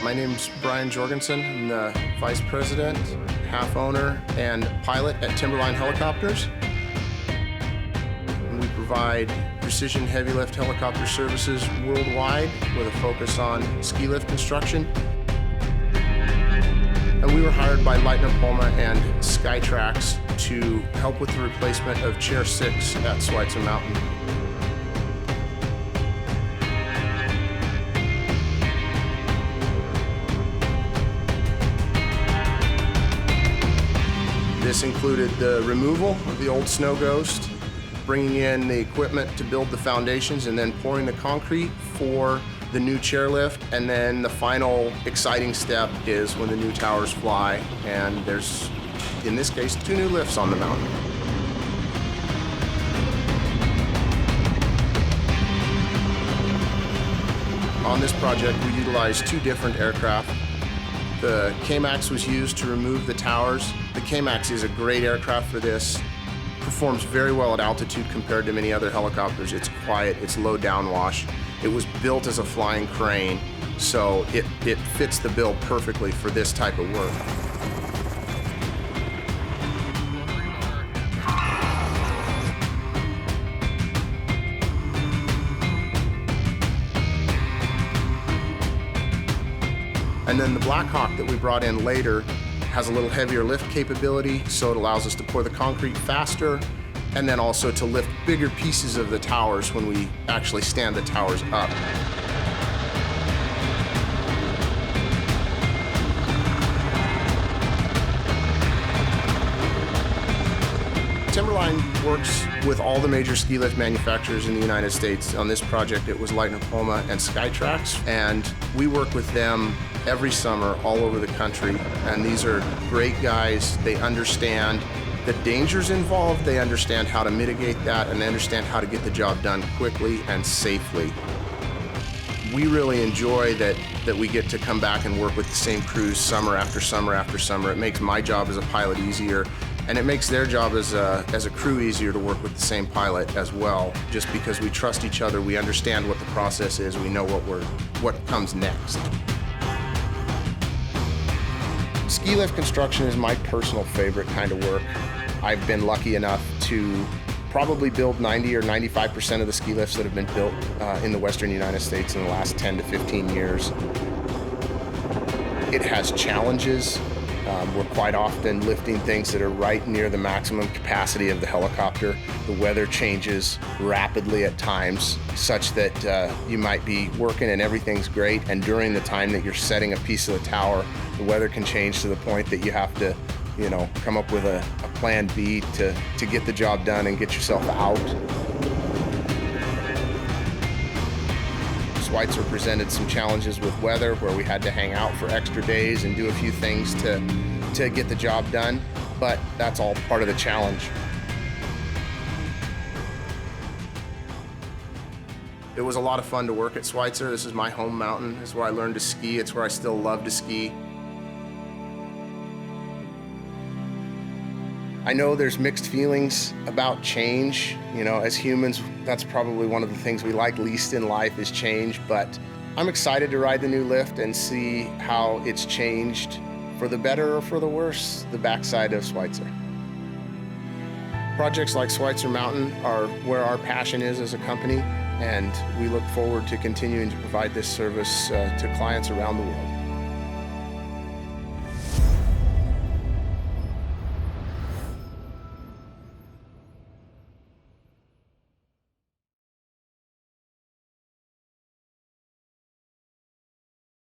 My name's Brian Jorgensen. I'm the Vice President, half owner, and pilot at Timberline Helicopters. We provide precision heavy lift helicopter services worldwide with a focus on ski lift construction. And we were hired by Leitner-Poma and Skytrax to help with the replacement of Chair 6 at Schweitzer Mountain. This included the removal of the old Snow Ghost, bringing in the equipment to build the foundations, and then pouring the concrete for the new chairlift. And then the final exciting step is when the new towers fly, and there's, in this case, 2 new lifts on the mountain. On this project, we utilized 2 different aircraft. The K-Max was used to remove the towers. The K-Max is a great aircraft for this. Performs very well at altitude compared to many other helicopters. It's quiet, it's low downwash. It was built as a flying crane, so it fits the bill perfectly for this type of work. And then the Black Hawk that we brought in later has a little heavier lift capability, so it allows us to pour the concrete faster, and then also to lift bigger pieces of the towers when we actually stand the towers up. Timberline works with all the major ski lift manufacturers in the United States. On this project, it was Leitner-Poma and Skytrax, and we work with them every summer all over the country. And these are great guys. They understand the dangers involved, they understand how to mitigate that, and they understand how to get the job done quickly and safely. We really enjoy that we get to come back and work with the same crews summer after summer after summer. It makes my job as a pilot easier, and it makes their job as a crew easier to work with the same pilot as well, just because we trust each other, we understand what the process is, we know what comes next. Ski lift construction is my personal favorite kind of work. I've been lucky enough to probably build 90 or 95% of the ski lifts that have been built in the Western United States in the last 10 to 15 years. It has challenges. We're quite often lifting things that are right near the maximum capacity of the helicopter. The weather changes rapidly at times, such that you might be working and everything's great, and during the time that you're setting a piece of the tower, the weather can change to the point that you have to, come up with a plan B to get the job done and get yourself out. Schweitzer presented some challenges with weather where we had to hang out for extra days and do a few things to get the job done, but that's all part of the challenge. It was a lot of fun to work at Schweitzer. This is my home mountain. This is where I learned to ski. It's where I still love to ski. I know there's mixed feelings about change. As humans, that's probably one of the things we like least in life is change, but I'm excited to ride the new lift and see how it's changed for the better or for the worse, the backside of Schweitzer. Projects like Schweitzer Mountain are where our passion is as a company, and we look forward to continuing to provide this service to clients around the world.